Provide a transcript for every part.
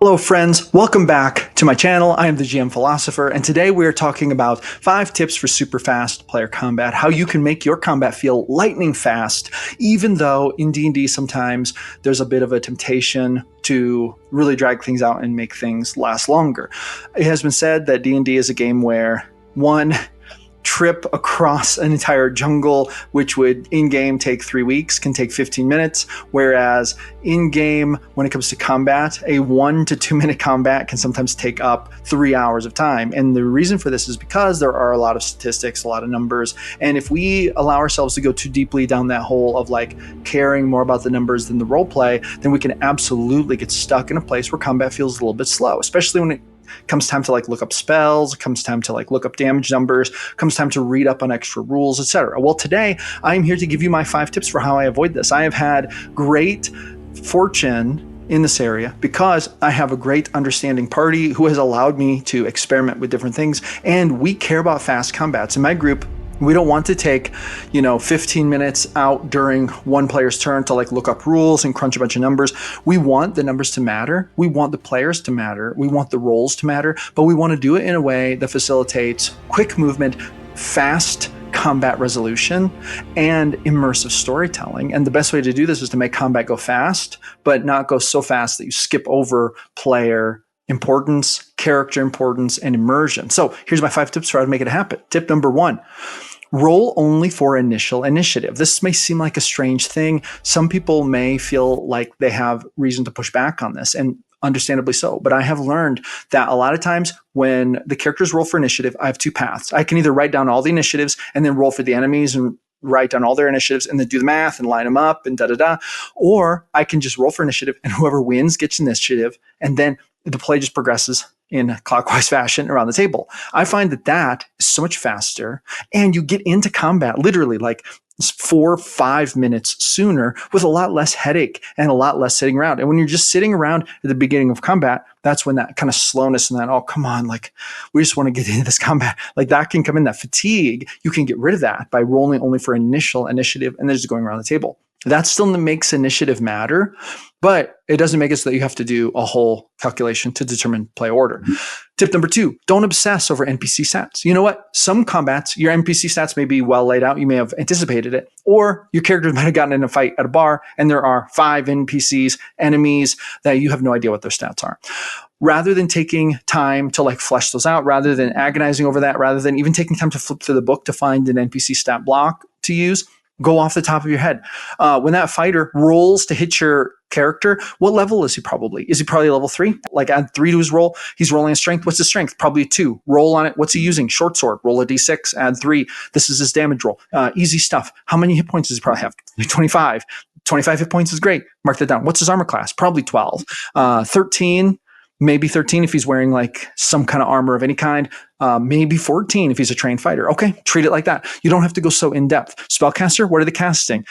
Hello friends, welcome back to my channel. I am the GM Philosopher, and today we are talking about 5 tips for super fast player combat, how you can make your combat feel lightning fast, even though in D&D sometimes there's a bit of a temptation to really drag things out and make things last longer. It has been said that D&D is a game where one trip across an entire jungle, which would in-game take 3 weeks, can take 15 minutes, whereas in-game, when it comes to combat, a 1 to 2 minute combat can sometimes take up 3 hours of time. And the reason for this is because there are a lot of statistics, a lot of numbers, and if we allow ourselves to go too deeply down that hole of like caring more about the numbers than the role play, then we can absolutely get stuck in a place where combat feels a little bit slow, especially when it comes time to like look up spells, comes time to like look up damage numbers, comes time to read up on extra rules, etc. Well, today I'm here to give you my 5 tips for how I avoid this. I have had great fortune in this area because I have a great understanding party who has allowed me to experiment with different things, and we care about fast combats. In my group, we don't want to take, 15 minutes out during one player's turn to like look up rules and crunch a bunch of numbers. We want the numbers to matter. We want the players to matter. We want the roles to matter, but we want to do it in a way that facilitates quick movement, fast combat resolution, and immersive storytelling. And the best way to do this is to make combat go fast, but not go so fast that you skip over player importance, character importance, and immersion. So here's my 5 tips for how to make it happen. Tip number 1. Roll only for initial initiative. This may seem like a strange thing. Some people may feel like they have reason to push back on this, and understandably so. But I have learned that a lot of times when the characters roll for initiative, I have 2 paths. I can either write down all the initiatives and then roll for the enemies and write down all their initiatives and then do the math and line them up and da-da-da. Or I can just roll for initiative and whoever wins gets initiative, and then the play just progresses in clockwise fashion around the table. I find that that is so much faster, and you get into combat literally like 4 or 5 minutes sooner with a lot less headache and a lot less sitting around. And when you're just sitting around at the beginning of combat, that's when that kind of slowness and that, oh, come on, like we just want to get into this combat, like that can come in, that fatigue. You can get rid of that by rolling only for initial initiative and then just going around the table. That still makes initiative matter, but it doesn't make it so that you have to do a whole calculation to determine play order. Tip number 2, don't obsess over NPC stats. You know what? Some combats, your NPC stats may be well laid out. You may have anticipated it, or your characters might have gotten in a fight at a bar and there are 5 NPCs, enemies, that you have no idea what their stats are. Rather than taking time to like flesh those out, rather than agonizing over that, rather than even taking time to flip through the book to find an NPC stat block to use, go off the top of your head. When that fighter rolls to hit your character, what level is he probably? Is he probably level 3? Like add 3 to his roll. He's rolling a strength. What's his strength? Probably a 2. Roll on it. What's he using? Short sword. Roll a d6, add 3. This is his damage roll. Easy stuff. How many hit points does he probably have? 25. 25 hit points is great. Mark that down. What's his armor class? Probably 12. 13. Maybe 13 if he's wearing like some kind of armor of any kind. Maybe 14 if he's a trained fighter. Okay, treat it like that. You don't have to go so in depth. Spellcaster, what are they casting?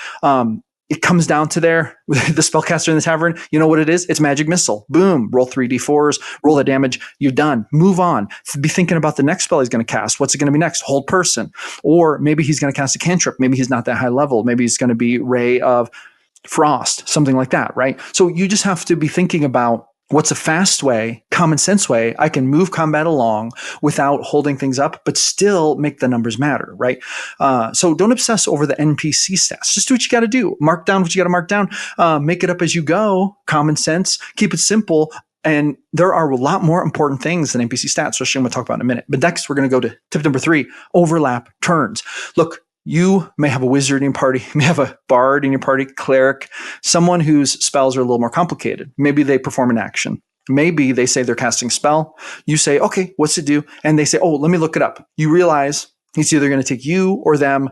It comes down to the spellcaster in the tavern. You know what it is? It's magic missile. Boom, roll 3d4s, roll the damage. You're done. Move on. Be thinking about the next spell he's going to cast. What's it going to be next? Hold person. Or maybe he's going to cast a cantrip. Maybe he's not that high level. Maybe he's going to be Ray of Frost, something like that, right? So you just have to be thinking about what's a fast way, common sense way I can move combat along without holding things up, but still make the numbers matter, right? So don't obsess over the NPC stats. Just do what you got to do. Mark down what you got to mark down. Make it up as you go. Common sense. Keep it simple. And there are a lot more important things than NPC stats, which I'm going to talk about in a minute. But next, we're going to go to tip number 3, overlap turns. Look, you may have a wizard in your party, you may have a bard in your party, cleric, someone whose spells are a little more complicated. Maybe they perform an action. Maybe they say they're casting a spell. You say, okay, what's it do? And they say, oh, let me look it up. You realize it's either going to take you or them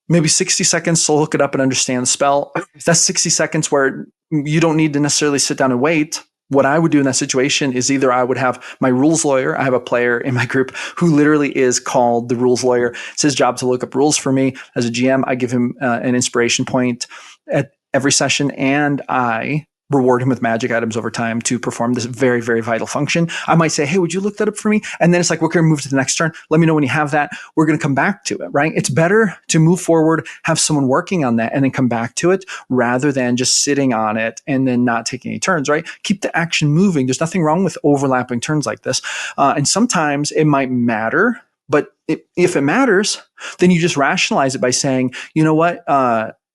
maybe 60 seconds to look it up and understand the spell. That's 60 seconds where you don't need to necessarily sit down and wait. What I would do in that situation is either I would have my rules lawyer. I have a player in my group who literally is called the rules lawyer. It's his job to look up rules for me. As a GM, I give him an inspiration point at every session, and I reward him with magic items over time to perform this very, very vital function. I might say, hey, would you look that up for me? And then it's like, we're going to move to the next turn. Let me know when you have that. We're going to come back to it, right? It's better to move forward, have someone working on that, and then come back to it rather than just sitting on it and then not taking any turns, right? Keep the action moving. There's nothing wrong with overlapping turns like this. And sometimes it might matter, but if it matters, then you just rationalize it by saying, you know what?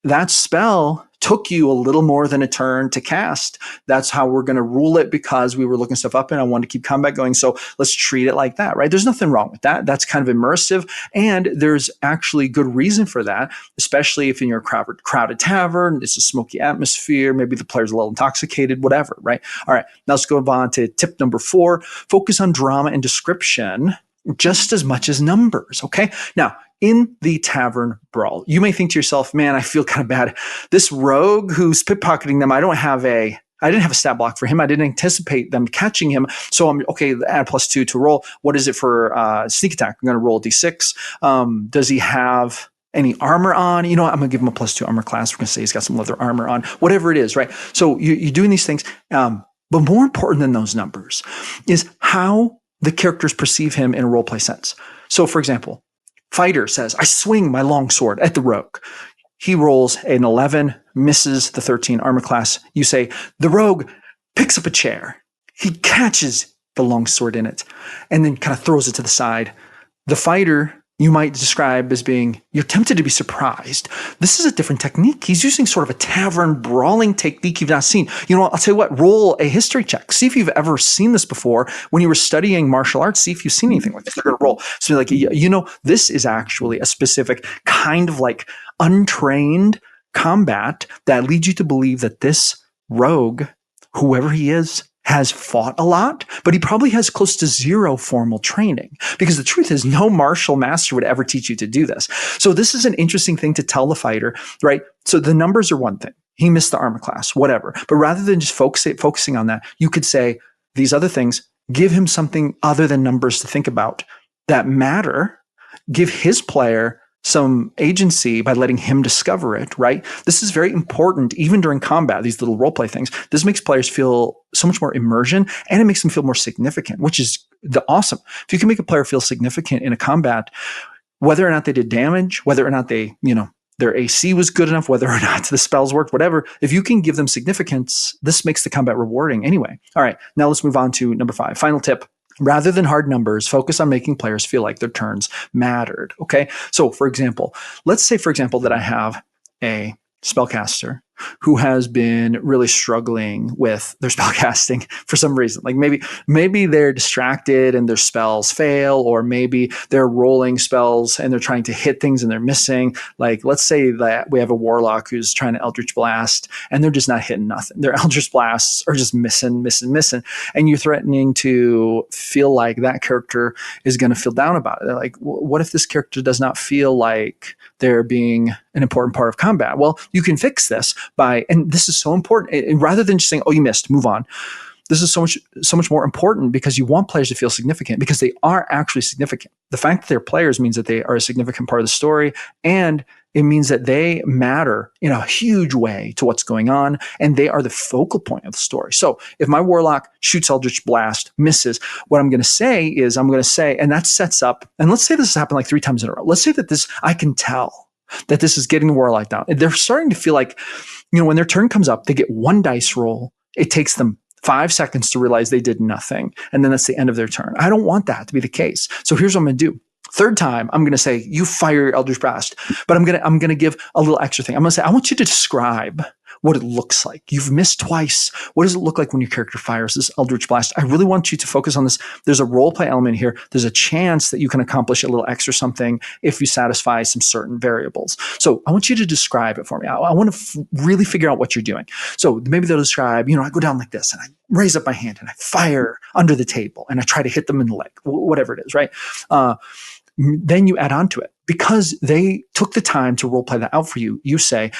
That spell took you a little more than a turn to cast. That's how we're going to rule it because we were looking stuff up and I wanted to keep combat going. So let's treat it like that, right? There's nothing wrong with that. That's kind of immersive. And there's actually good reason for that, especially if in your crowded tavern, it's a smoky atmosphere, maybe the player's a little intoxicated, whatever, right? All right, now let's go on to tip number 4, focus on drama and description just as much as numbers, okay? Now, in the tavern brawl, you may think to yourself, man, I feel kind of bad. This rogue who's pickpocketing them, I didn't have a stat block for him. I didn't anticipate them catching him. So I'm okay, add +2 to roll. What is it for sneak attack? I'm going to roll a d6. Does he have any armor on? You know what? I'm going to give him a +2 armor class. We're going to say he's got some leather armor on, whatever it is, right? So you're doing these things. But more important than those numbers is how the characters perceive him in a roleplay sense. So for example, fighter says, I swing my long sword at the rogue. He rolls an 11, misses the 13 armor class. You say, the rogue picks up a chair. He catches the long sword in it and then kind of throws it to the side. The fighter you might describe as being, you're tempted to be surprised. This is a different technique. He's using sort of a tavern brawling technique you've not seen. You know what? I'll tell you what, roll a history check. See if you've ever seen this before. When you were studying martial arts, see if you've seen anything like this. They're going to roll. So like, you know, this is actually a specific kind of like untrained combat that leads you to believe that this rogue, whoever he is, has fought a lot, but he probably has close to 0 formal training because the truth is no martial master would ever teach you to do this. So this is an interesting thing to tell the fighter, right? So the numbers are one thing. He missed the armor class, whatever. But rather than just focusing on that, you could say these other things, give him something other than numbers to think about that matter, give his player some agency by letting him discover it, right? This is very important, even during combat, these little roleplay things. This makes players feel so much more immersion and it makes them feel more significant, which is the awesome. If you can make a player feel significant in a combat, whether or not they did damage, whether or not they, you know, their AC was good enough, whether or not the spells worked, whatever, if you can give them significance, this makes the combat rewarding anyway. All right, now let's move on to number 5. Final tip. Rather than hard numbers, focus on making players feel like their turns mattered. Okay. So for example, let's say, for example, that I have a spellcaster who has been really struggling with their spellcasting for some reason. Like maybe they're distracted and their spells fail, or maybe they're rolling spells and they're trying to hit things and they're missing. Like let's say that we have a warlock who's trying to Eldritch Blast and they're just not hitting nothing. Their Eldritch Blasts are just missing. And you're threatening to feel like that character is going to feel down about it. They're like, what if this character does not feel like they're being an important part of combat? Well, you can fix this and this is so important, and rather than just saying, oh, you missed, move on. This is so much more important because you want players to feel significant because they are actually significant. The fact that they're players means that they are a significant part of the story, and it means that they matter in a huge way to what's going on, and they are the focal point of the story. So if my warlock shoots Eldritch Blast, misses, what I'm going to say is and that sets up, and let's say this has happened like 3 times in a row. Let's say that I can tell that this is getting the warlock down. They're starting to feel like, you know, when their turn comes up, they get 1 dice roll. It takes them 5 seconds to realize they did nothing. And then that's the end of their turn. I don't want that to be the case. So here's what I'm going to do. 3rd time, I'm going to say, you fire your Eldritch Blast, but I'm going to give a little extra thing. I'm going to say, I want you to describe what it looks like. You've missed twice. What does it look like when your character fires this Eldritch Blast? I really want you to focus on this. There's a roleplay element here. There's a chance that you can accomplish a little extra something if you satisfy some certain variables. So I want you to describe it for me. I want to really figure out what you're doing. So maybe they'll describe, you know, I go down like this and I raise up my hand and I fire under the table and I try to hit them in the leg, whatever it is, right? Then you add on to it. Because they took the time to roleplay that out for you, you say,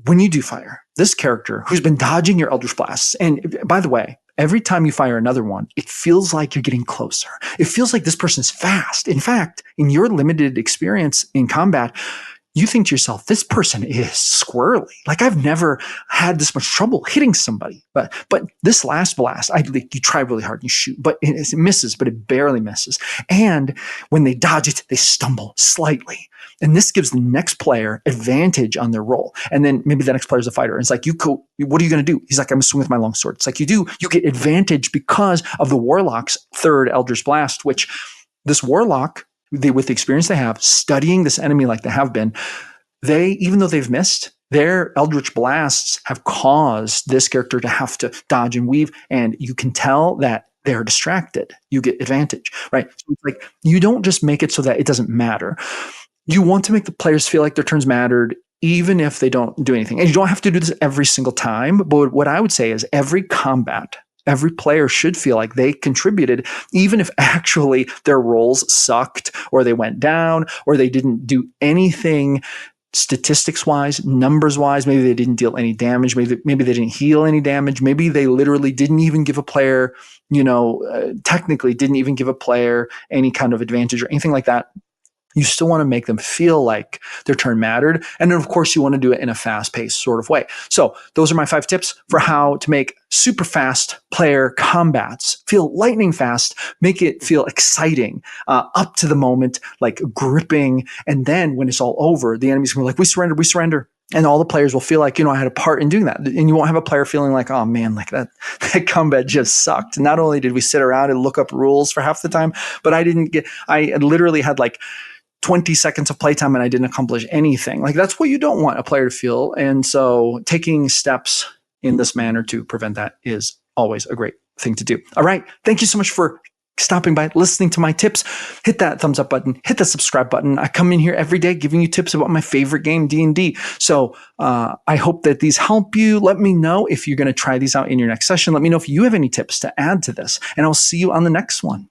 when you do fire, this character who's been dodging your Eldritch Blasts, and by the way, every time you fire another one, it feels like you're getting closer. It feels like this person's fast. In fact, in your limited experience in combat, you think to yourself, this person is squirrely. Like, I've never had this much trouble hitting somebody. But this last blast, you try really hard and you shoot, but it misses, but it barely misses. And when they dodge it, they stumble slightly. And this gives the next player advantage on their roll. And then maybe the next player is a fighter. And it's like, what are you going to do? He's like, I'm going to swing with my longsword. It's like, you get advantage because of the warlock's third Eldritch Blast, which this warlock, with the experience they have, studying this enemy like they have been, even though they've missed, their Eldritch Blasts have caused this character to have to dodge and weave. And you can tell that they're distracted. You get advantage, right? So it's like, you don't just make it so that it doesn't matter. You want to make the players feel like their turns mattered, even if they don't do anything. And you don't have to do this every single time. But what I would say is every combat, every player should feel like they contributed, even if actually their rolls sucked or they went down or they didn't do anything statistics-wise, numbers-wise. Maybe they didn't deal any damage. Maybe they didn't heal any damage. Maybe they literally didn't even give a player, technically didn't even give a player any kind of advantage or anything like that. You still want to make them feel like their turn mattered. And then, of course, you want to do it in a fast-paced sort of way. So those are my 5 tips for how to make super fast player combats feel lightning fast, make it feel exciting, up to the moment, like gripping. And then when it's all over, the enemy's going to be like, we surrender. And all the players will feel like, I had a part in doing that. And you won't have a player feeling like, oh man, like that combat just sucked. Not only did we sit around and look up rules for half the time, but I literally had like 20 seconds of playtime and I didn't accomplish anything. Like, that's what you don't want a player to feel. And so taking steps in this manner to prevent that is always a great thing to do. All right. Thank you so much for stopping by, listening to my tips. Hit that thumbs up button, hit the subscribe button. I come in here every day giving you tips about my favorite game, D&D. So I hope that these help you. Let me know if you're going to try these out in your next session. Let me know if you have any tips to add to this, and I'll see you on the next one.